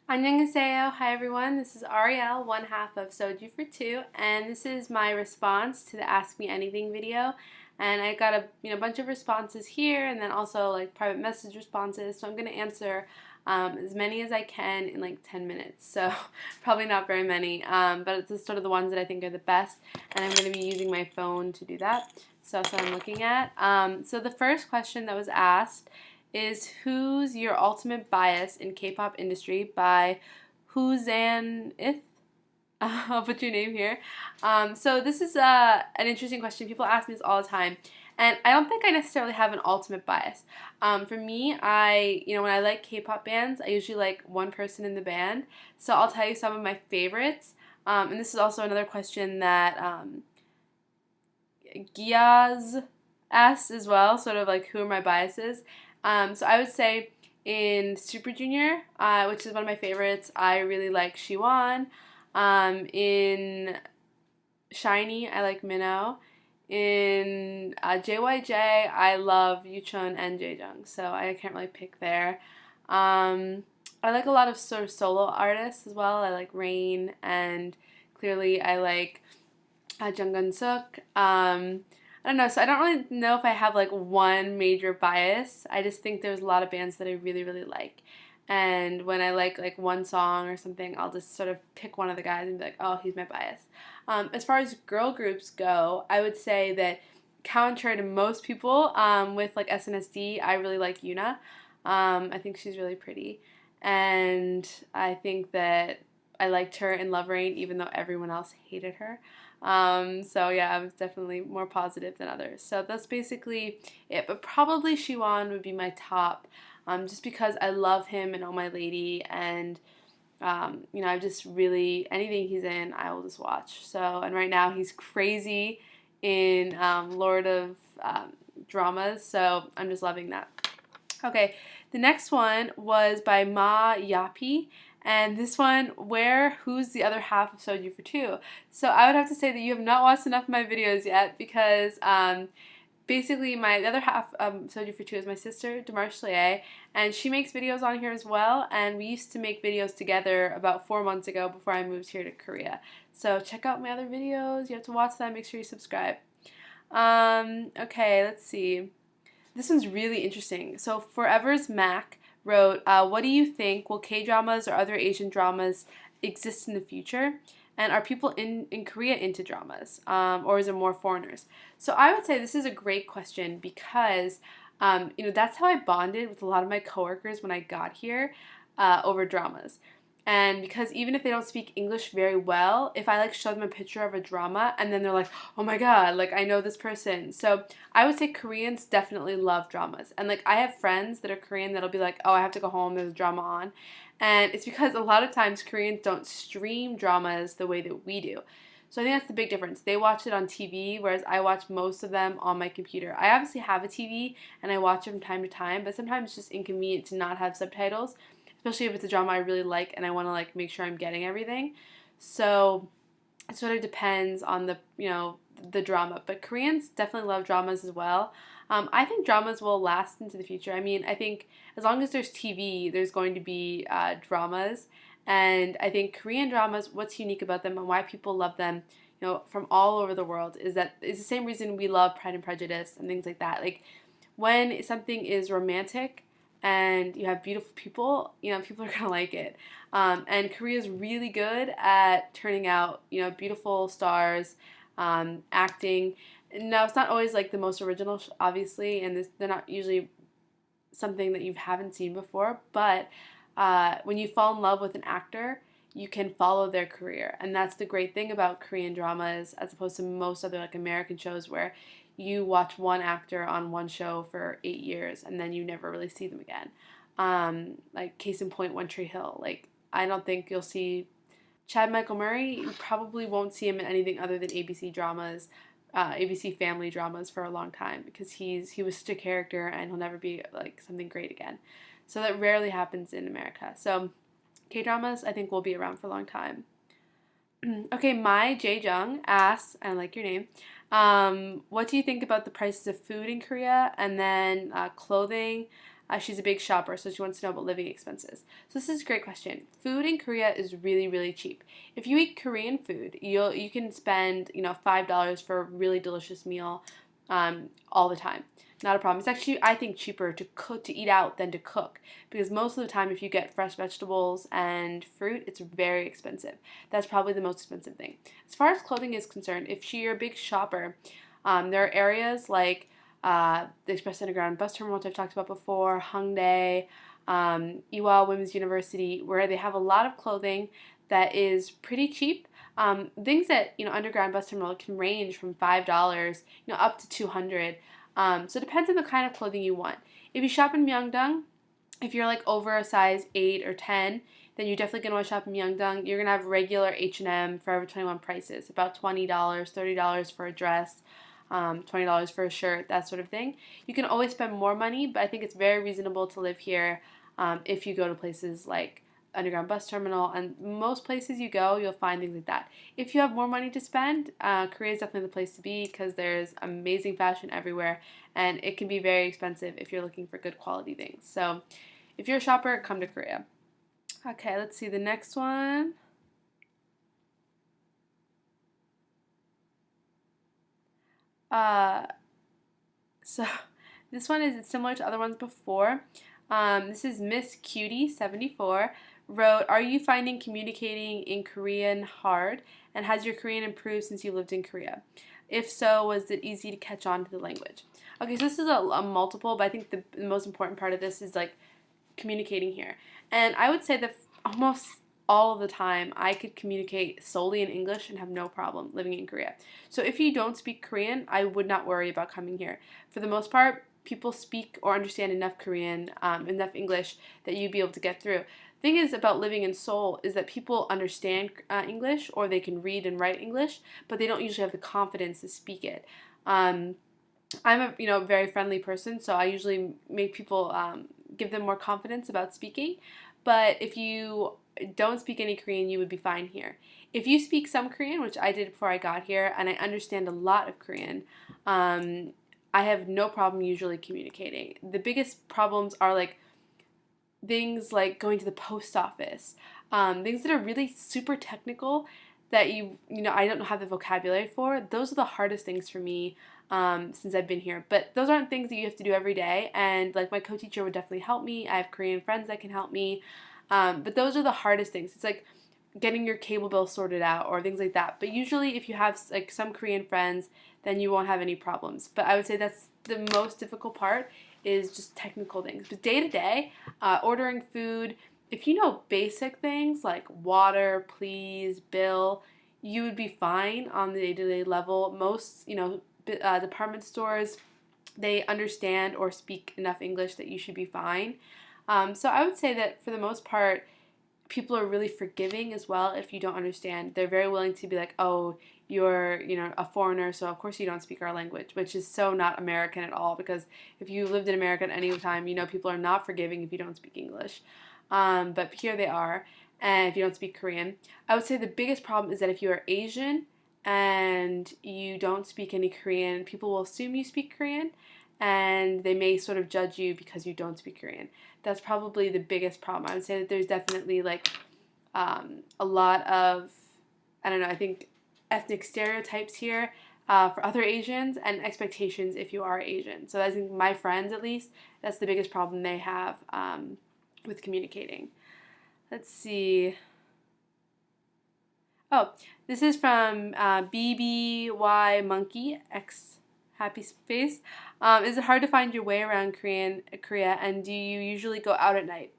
Annyeonghaseyo. Hi everyone, this is Ariel, one half of Soju for Two, and this is my response to the Ask Me Anything video. And I got a bunch of responses here, and then also like private message responses. So I'm gonna answer as many as I can in like 10 minutes. So probably not very many, but it's sort of the ones that I think are the best. And I'm gonna be using my phone to do that. So that's what I'm looking at. So the first question that was asked is Who's Your Ultimate Bias in K-Pop Industry by Huzan Ith. I'll put your name here. So this is an interesting question. People ask me this all the time. And I don't think I necessarily have an ultimate bias. For me, when I like K-pop bands, I usually like one person in the band. So I'll tell you some of my favorites. And this is also another question that Giaz asked as well, sort of like who are my biases. So I would say in Super Junior, which is one of my favorites, I really like Siwon. In SHINee, I like Minho. In JYJ, I love Yuchun and Jaejung, so I can't really pick there. I like a lot of sort of solo artists as well. I like Rain, and clearly I like Jung Gun Suk. I don't know, so I don't really know if I have like one major bias. I just think there's a lot of bands that I really, really like. And when I like one song or something, I'll just sort of pick one of the guys and be like, oh, he's my bias. As far as girl groups go, I would say that counter to most people, with like SNSD, I really like Yuna. I think she's really pretty. And I think that I liked her in Love Rain, even though everyone else hated her. So yeah, I was definitely more positive than others. So that's basically it. But probably Siwon would be my top, just because I love him and Oh My Lady, and I just really anything he's in, I will just watch. So and right now he's crazy in Lord of Dramas, so I'm just loving that. Okay, the next one was by Ma Yapi, and this one, who's the other half of Soju for Two? So I would have to say that you have not watched enough of my videos yet, because basically the other half Soju for Two is my sister, Demarche Leay, and she makes videos on here as well, and we used to make videos together about 4 months ago before I moved here to Korea. So check out my other videos. You have to watch them. Make sure you subscribe. Okay, let's see. This one's really interesting. So Forever's Mac wrote, what do you think? Will K-dramas or other Asian dramas exist in the future? And are people in Korea into dramas? Or is it more foreigners? So I would say this is a great question, because that's how I bonded with a lot of my coworkers when I got here, over dramas. And because even if they don't speak English very well, if I like show them a picture of a drama and then they're like, oh my god, like I know this person. So I would say Koreans definitely love dramas. And like I have friends that are Korean that'll be like, oh, I have to go home, there's a drama on. And it's because a lot of times Koreans don't stream dramas the way that we do. So I think that's the big difference. They watch it on TV, whereas I watch most of them on my computer. I obviously have a TV and I watch it from time to time, but sometimes it's just inconvenient to not have subtitles, especially if it's a drama I really like and I want to like make sure I'm getting everything. So it sort of depends on the drama, but Koreans definitely love dramas as well. I think dramas will last into the future. I mean, I think as long as there's TV, there's going to be dramas, and I think Korean dramas, what's unique about them and why people love them, from all over the world, is that it's the same reason we love Pride and Prejudice and things like that. Like when something is romantic and you have beautiful people, people are gonna like it. And Korea is really good at turning out, beautiful stars, acting. Now, it's not always like the most original, obviously, and they're not usually something that you haven't seen before. But when you fall in love with an actor, you can follow their career, and that's the great thing about Korean dramas, as opposed to most other like American shows where you watch one actor on one show for 8 years and then you never really see them again. Like case in point, One Tree Hill. Like I don't think you'll see Chad Michael Murray. You probably won't see him in anything other than ABC dramas, ABC family dramas for a long time, because he was such a character and he'll never be like something great again. So that rarely happens in America. So K dramas I think will be around for a long time. Okay, my Jaejung asks, I like your name, what do you think about the prices of food in Korea, and then clothing, She's a big shopper, so she wants to know about living expenses. So this is a great question. Food in Korea is really, really cheap. If you eat Korean food, you can spend $5 for a really delicious meal all the time. Not a problem. It's actually, I think, cheaper to cook, to eat out than to cook, because most of the time if you get fresh vegetables and fruit, it's very expensive. That's probably the most expensive thing. As far as clothing is concerned, if you're a big shopper, there are areas like the Express Underground Bus Terminal, which I've talked about before, Hongdae, Ewha Women's University, where they have a lot of clothing that is pretty cheap. Things that Underground Bus Terminal can range from $5, up to $200. So it depends on the kind of clothing you want. If you shop in Myeongdong, if you're like over a size 8 or 10, then you're definitely going to want to shop in Myeongdong. You're going to have regular H&M Forever 21 prices, about $20, $30 for a dress, $20 for a shirt, that sort of thing. You can always spend more money, but I think it's very reasonable to live here if you go to places like Underground Bus Terminal, and most places you go, you'll find things like that. If you have more money to spend, Korea is definitely the place to be, because there's amazing fashion everywhere, and it can be very expensive if you're looking for good quality things. So if you're a shopper, come to Korea. Okay, let's see the next one. So this one is similar to other ones before. This is Miss Cutie 74 wrote, "Are you finding communicating in Korean hard, and has your Korean improved since you lived in Korea? If so, was it easy to catch on to the language?" Okay, so this is a multiple, but I think the most important part of this is like communicating here. And I would say that almost all of the time I could communicate solely in English and have no problem living in Korea. So if you don't speak Korean, I would not worry about coming here. For the most part, people speak or understand enough Korean, enough English that you'd be able to get through. The thing is about living in Seoul is that people understand English, or they can read and write English, but they don't usually have the confidence to speak it. I'm a very friendly person, so I usually make people give them more confidence about speaking. But if you don't speak any Korean, you would be fine here. If you speak some Korean, which I did before I got here, and I understand a lot of Korean, I have no problem usually communicating. The biggest problems are like things like going to the post office, things that are really super technical that I don't have the vocabulary for. Those are the hardest things for me since I've been here. But those aren't things that you have to do every day, and like my co-teacher would definitely help me. I have Korean friends that can help me. But those are the hardest things. It's like getting your cable bill sorted out or things like that. But usually if you have like some Korean friends, then you won't have any problems. But I would say that's the most difficult part, is just technical things. But day to day, ordering food, if you know basic things like water, please, bill, you would be fine on the day-to-day level. Most, department stores, they understand or speak enough English that you should be fine. So I would say that for the most part, people are really forgiving as well if you don't understand. They're very willing to be like, oh, you're, a foreigner, so of course you don't speak our language, which is so not American at all, because if you lived in America at any time, people are not forgiving if you don't speak English. But here they are, and if you don't speak Korean. I would say the biggest problem is that if you are Asian and you don't speak any Korean, people will assume you speak Korean, and they may sort of judge you because you don't speak Korean. That's probably the biggest problem. I would say that there's definitely like a lot of, I think ethnic stereotypes here for other Asians, and expectations if you are Asian. So I think my friends, at least, that's the biggest problem they have with communicating. Let's see. Oh, this is from BBY Monkey X Happy Face. Is it hard to find your way around Korea, and do you usually go out at night?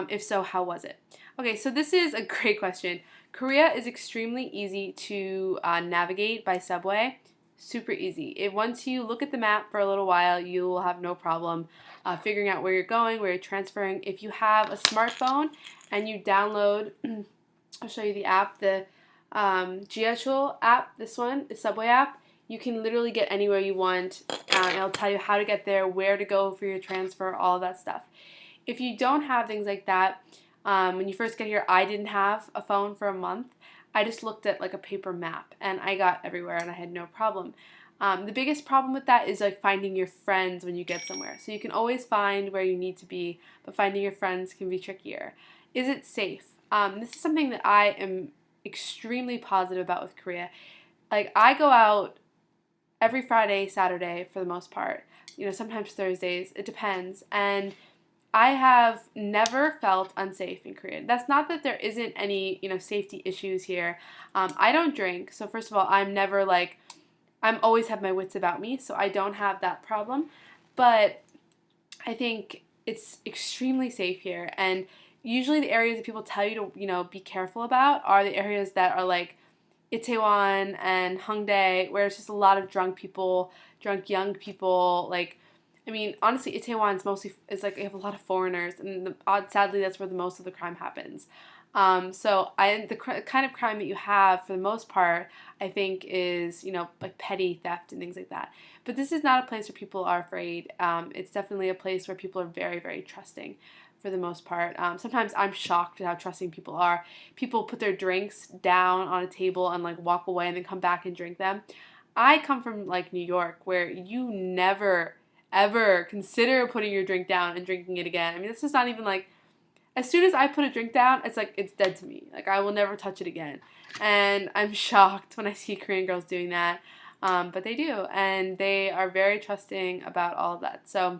If so, how was it? Okay, so this is a great question. Korea is extremely easy to navigate by subway. Super easy. Once you look at the map for a little while, you will have no problem figuring out where you're going, where you're transferring. If you have a smartphone and you download, I'll show you the app, the Jiachul app, this one, the subway app, you can literally get anywhere you want. It'll tell you how to get there, where to go for your transfer, all of that stuff. If you don't have things like that, when you first get here, I didn't have a phone for a month. I just looked at like a paper map, and I got everywhere, and I had no problem. The biggest problem with that is like finding your friends when you get somewhere. So you can always find where you need to be, but finding your friends can be trickier. Is it safe? This is something that I am extremely positive about with Korea. Like, I go out every Friday, Saturday for the most part. Sometimes Thursdays. It depends. And I have never felt unsafe in Korea. That's not that there isn't any, safety issues here. I don't drink, so first of all, I'm always have my wits about me, so I don't have that problem. But I think it's extremely safe here, and usually the areas that people tell you to, be careful about are the areas that are like Itaewon and Hongdae, where it's just a lot of drunk people, drunk young people. Like, I mean, honestly, Itaewon's mostly is like you have a lot of foreigners, and sadly, that's where the most of the crime happens. The kind of crime that you have for the most part, I think, is like petty theft and things like that. But this is not a place where people are afraid. It's definitely a place where people are very, very trusting for the most part. Sometimes I'm shocked at how trusting people are. People put their drinks down on a table and like walk away and then come back and drink them. I come from like New York, where you never ever consider putting your drink down and drinking it again. I mean, this is not even like, as soon as I put a drink down, it's like it's dead to me. Like, I will never touch it again. And I'm shocked when I see Korean girls doing that. But they do, and they are very trusting about all of that. So,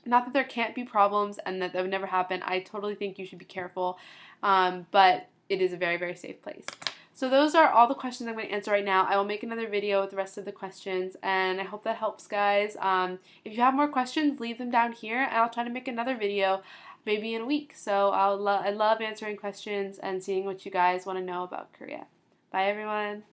not that there can't be problems and that would never happen. I totally think you should be careful, but it is a very, very safe place. So those are all the questions I'm going to answer right now. I will make another video with the rest of the questions, and I hope that helps, guys. If you have more questions, leave them down here, and I'll try to make another video maybe in a week. So I love answering questions and seeing what you guys want to know about Korea. Bye, everyone.